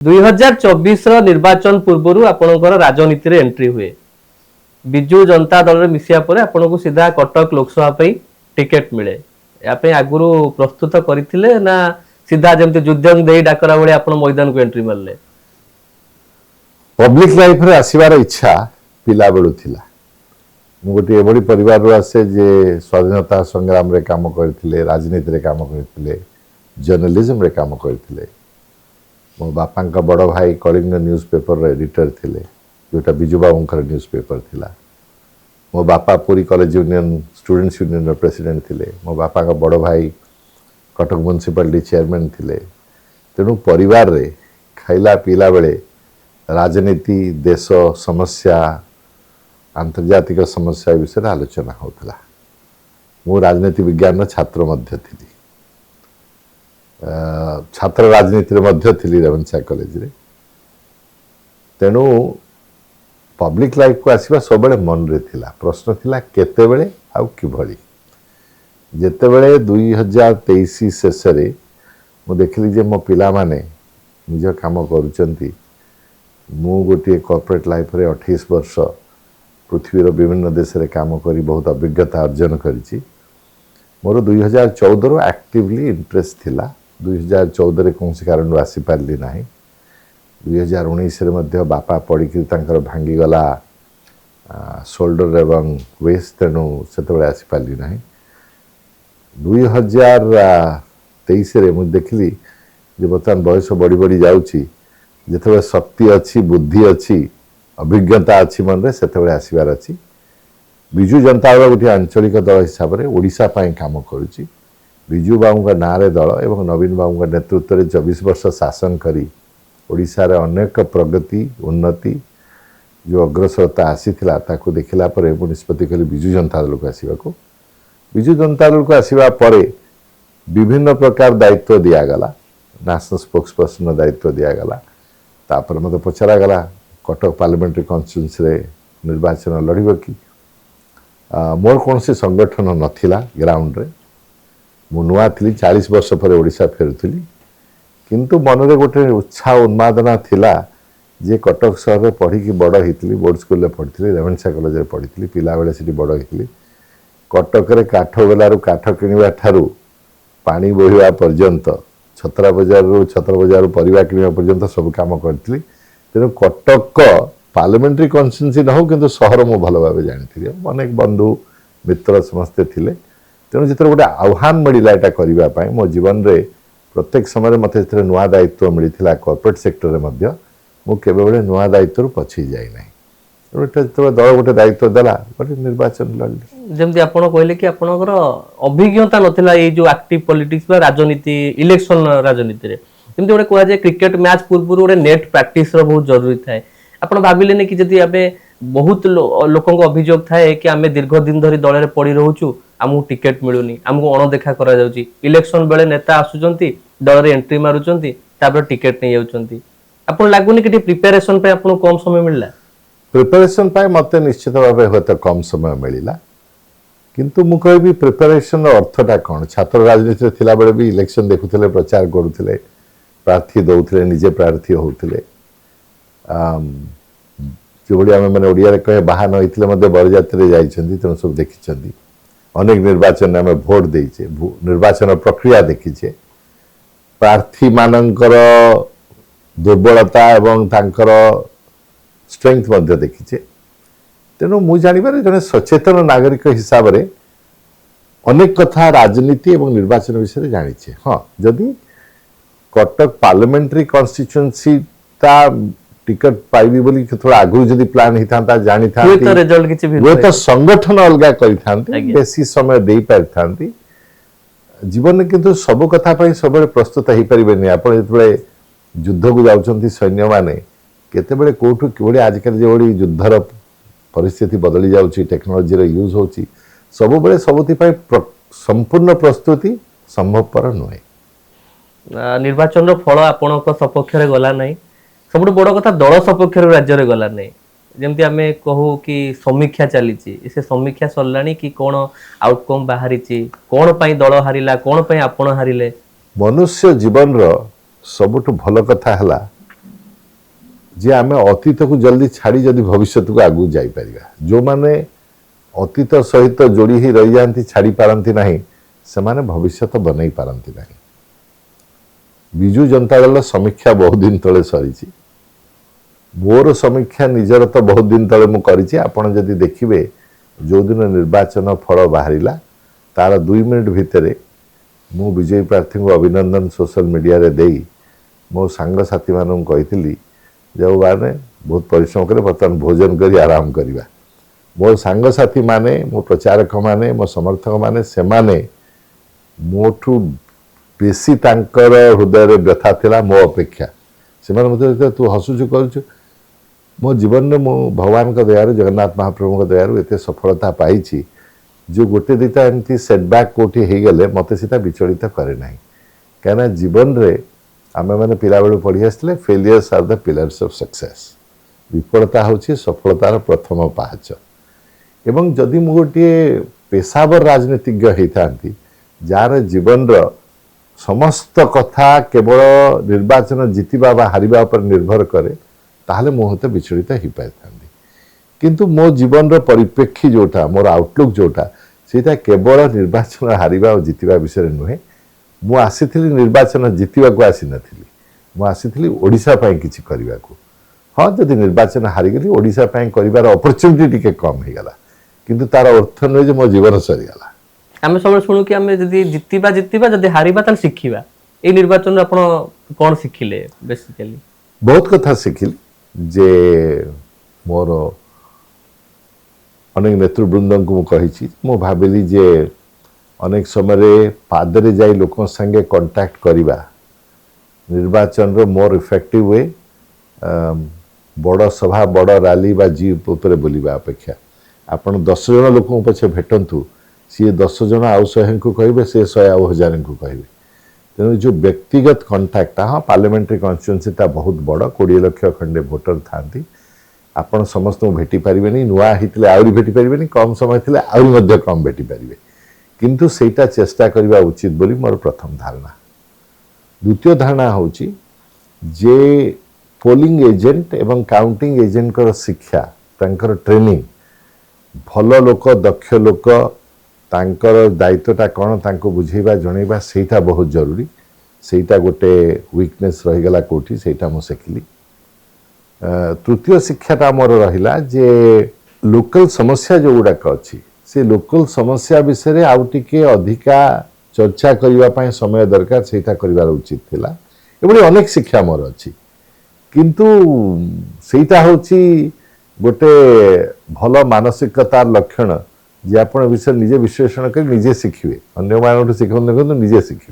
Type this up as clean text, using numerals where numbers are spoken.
2024 निर्वाचन पूर्व आपणकर राजनीति एंट्री हुए विजु जनता दल मिसिया पर आपको सीधा कटक लोकसभा टिकेट मिले या आगुरी प्रस्तुत करते ना सीधा जमी युद्ध दे डाकरा भाई आप मैदान को एंट्री मारे पब्लिक लाइफ रे आसीबार इच्छा पिला बेलू थिला मु गोटे एभली परिवार आसे जे स्वाधीनता संग्राम रे काम करथिले राजनीति रे काम करथिले जर्नलिज्म रे काम करथिले मो बापा का बड़ भाई कलिंग न्यूज पेपर रे एडिटर थिले जोटा बिजू बाबूंकर न्यूज पेपर थिला मो बापा पूरी कॉलेज यूनियन स्टूडेंट्स यूनियन रे प्रेसिडेंट थिले मो बापा का बड़ भाई कटक म्युनिसिपालिटी चेयरमैन थिले तेणु परिवार रे खाइला पीला बेले राजनीति देश समस्या आंतर्जातिक समस्या विषय आलोचना होता मु राजनीति विज्ञान छात्र मध्य थी छात्र राजनीति रे मध्य थी रेवेन्सा कॉलेज रे तेणु पब्लिक लाइफ को आसवा सब मन रे थिला प्रश्न थिला केते बेले आउ किभली जेते बेले 2023 शेष रे मु देखली जे मो पिला माने निज काम करूचंती मु गोटे कॉर्पोरेट लाइफ रे 28 वर्ष पृथ्वीर विभिन्न देश रे काम करी बहुत अभिज्ञता अर्जन करिछि मोर 2014 रो एक्टिवली इंटरेस्ट थिला 2014 रे कौन कारण आसी पारली नाही 2019 रे मध्य बापा पड़ी कि तांकर भांगी गला शोल्डर एवं वेस्ट तेणु सेतबे आसी पारली नाही 2023 रे मु देखली जे बर्तमान बयस बड़ी बड़ी जाउछि जिते शक्ति अच्छी बुद्धि अच्छी अभिज्ञता अच्छी मन रे सेते आसबार अच्छी विजु जनता दल गोटे आंचलिक दल हिसाब से ओडिशा पाई काम करुच्ची विजु बाबू का नारे दल एवं नवीन बाबू का नेतृत्व में 24 वर्ष शासन करी ओडिशा रे अनेक प्रगति उन्नति जो अग्रसरता आसी ताकू देखला परे मु निष्पत्ति कली विजु जनता दल को आसवाक विजु जनता दल को आसवा परे विभिन्न प्रकार दायित्व दिगला नेशनल स्पोक्स पर्सन दायित्व दिगला तापर मत पचरा गला कटक पार्लियामेंट्री कन्स्टिट्यूएंसी रे निर्वाचन लड़ब कि मोर कौन से संगठन नथिला ग्राउंड रे मु नुआ थी 40 वर्ष पर ओडिशा फेरुथली किंतु मन रे गोटे उत्साह उन्मादना थिला जे कटक शहर रे पढ़ी कि बड़ हितली बोर्ड स्कूल रे पढ़िथली रेवेन्सा कॉलेज रे पढ़िथली पिला बेले सिटी बड़ हितली कटक रे काठ बेलारू काठ किनिबा ठारू पानी बोहिबा पर्यंत छतरा बजार परिवा किनिबा पर्यंत सब काम करथली तेणु कटक पार्लियामेंट्री कन्स्टिट्यूएंसी न हो किंतु शहर मु भल भाव जानी अनेक बंधु मित्र समस्ते थिले तेणु जिते गोटे आह्वान मिलला यहाँ करने मो जीवन रे प्रत्येक समय मत नुआ दायित्व मिलता कॉर्पोरेट सेक्टर में मुझे बेले नुआ दायित्व पछी जाए जो दल गोटे दायित्व देला गोटे निर्वाचन लड़ली जमती आप कहले कि आपनकर अभिज्ञता नथिला ये जो एक्टिव पॉलिटिक्स राजनीति इलेक्शन राजनीति रे जमती गोटे कह जाए क्रिकेट मैच पूर्व गोटे नेट प्रैक्टिस रो बहुत जरूरी थाए आप भाविले कि जदि आमे बहुत लोकों अभियोग थाए कि आमे दीर्घ दिन धरी दल में पड़ी रोचु आमको टिकेट मिलूनी आमको अणदेखा करा जाउची इलेक्शन बेले नेता आसुचंती दल रे एंट्री मारुचंती तापर टिकेट नहीं जाउचंती आपन लागुनी कि प्रिपरेशन पे आपन कम समय मिलला प्रिपरेशन पाए मत निश्चित भाव होता कम समय मिलला किंतु मु कहबी प्रिपरेशन अर्थटा कौन छात्र राजनीति थिला बेले भी इलेक्शन देखुथिले प्रचार करुथिले प्रार्थी दौथिले निजे प्रार्थी होउथिले जो भाई आम मैंने ओडिया कहे बाहर नईले बरजात्री जाइछंती तेणु सब देखिछंती अनेक निर्वाचन में भोट देइछे निर्वाचन प्रक्रिया देखिछे प्रार्थी मानकर दुर्बलता एवं तांकर स्ट्रेंथ मध्य देखिछे तेणु मु जानिबारे जने सचेतन नागरिक हिसाब से अनेक कथा राजनीति एवं निर्वाचन विषय जानिछे हाँ जदि कटक पार्लियामेंट्री कन्स्टिट्यूएंसी ता टिकट पाइबी बोली थोड़ा आगु जदि प्लान हितांता जानि थांती तो रिजल्ट किछि भी वो तो संगठन अलगा करि थांती बेसी समय देई पार थांती जीवन में किंतु सब कथा पई सब प्रस्तुत ही परिबेनी आपण जतबे युद्ध को जाउचंती सैन्य माने केतेबेले कोठु किबोली आजकल जे ओडी युद्धर परिस्थिति बदली जाउची टेक्नोलॉजी रे यूज होची सब बेले सबथि पई संपूर्ण प्रस्तुति संभवपर नय निर्वाचन रो फल आपणक सपक्ष रे गला नै सब बड़ कथा दल सपक्ष राज्य रे गला नै जमती आमे कहू कि समीक्षा चली से समीक्षा सरलानी कि कौन आउटकम बाहरी कौन पाई दल हारिला कौन पाई आपण हारिले मनुष्य जीवन रो सबुठ भल कथा हला जे आम अतीत को जल्दी छाड़ी जदि भविष्य को आगू जापर जो माने अतीत सहित जोड़ी ही रही जाती छाड़ी पारती ना से माने भविष्य बनई पारती ना। विजु जनता दल समीक्षा बहुत दिन तले सरी मोर समीक्षा निजर तो बहुत दिन तले मुझे आपड़ जदि देखिए जो दिन निर्वाचन फल बाहर तार 2 मिनिट भितर मु विजयी प्रार्थी को अभिनंदन सोशल मीडिया रे देई मो सांग साथी मानू कही जो माने बहुत परिश्रम करे बर्तमान भोजन करी आराम करवा मो सांग साथी माने मो प्रचारक माने मो समर्थक माने से माने मोठू बेसी तांकर हृदय रे व्यथा थिला मो अपेक्षा से माने तू हसुचु करूचु मो जीवन में मो भगवान का दयार जगन्नाथ महाप्रभु का दयार एत सफलता पाई जो गोटे दिता एमती सेटबैक कोठी हो गले मत सीता विचलित करे ना कहीं जीवन रे आमे मैंने पिला बेलू पढ़ी आसते failures are the pillars of success विफलता हूँ सफलतार प्रथम पाहाच एवं जदि मु गोटे पेशावर राजनीतिज्ञ होता जार जीवन रो समस्त कथा केवल निर्वाचन जितिबा बा हारिबा पर निर्भर करे ताहले मु होते विचलित हो पाई किंतु मो जीवन रो परिप्रेक्षी जोटा मोर आउटलुक जोटा सेटा केवल निर्वाचन हारिबा और जितिबा विषय नुहे मु आसीथिली निर्वाचन जितिबा को आसी नथिली मु आसीथिली ओडिसा पई किछि करिबा को हाँ जदि निर्वाचन हारिगली ओडिसा पई करिबार अपॉर्चुनिटी टिके कम हे गला किंतु तार अर्थ नुहे जे मो जीवन सरी गला आमे सब सुनु कि आमे जदि जितिबा जदि हारिबा ताल शिखिबा ए निर्वाचन रे आपण कोन शिखिले बेसिकली बहुत कथा शिखिली जे मोर अनेक नेतृवृंद को कही मु भाविली जे अनेक समय पादरे जाई लोक संगे कांटेक्ट करवा निर्वाचन रो मोर इफेक्टिव वे बड़ सभा बड़ रैली बा जीप उपर बोलिबा अपेक्षा आपण 10 जन लोक पछे भेटंतु सी 10 जन आउ 100 को कहे से 100 आउ 1000 को कहे तेणु जो व्यक्तिगत कांटेक्ट हाँ पार्लियामेंट्री कन्स्टिट्यूएंसी बहुत बड़ 20 लाख खंडे भोटर थांती आपण समस्त भेटी पारिबेनी नुआ हितले आउरी भेटी पारिबेनी कम समय थिले आउरी मध्य कम भेटी पारिबे किंतु सेटा चेष्टा करबा उचित बोली मोर प्रथम धारणा। द्वितीय धारणा होची जे पोलिंग एजेंट एवं काउंटिंग एजेंट कर शिक्षा तांकर ट्रेनिंग भल लोक दक्ष लोक तांकर दायित्वटा कौन तांको बुझेबा जणेबा सेटा बहुत जरूरी सेटा गोटे वीकनेस रही गला कोठी सेटा मो सिखली। तृतीय शिक्षाटा मोर रहिला जे लोकल समस्या जो गुड़ाक अच्छी से लोकल समस्या विषय आउ टिके अधिका चर्चा करने समय दरकार सेटा करिवार उचित थिला एबडी अनेक शिक्षा मोर अच्छी किंतु सेटा होची गोटे भल मानसिकतार लक्षण जे आपण विषय निजे विश्लेषण कर निजे शिखिबे अन्य मानठु शिखन निजे शिखिबे।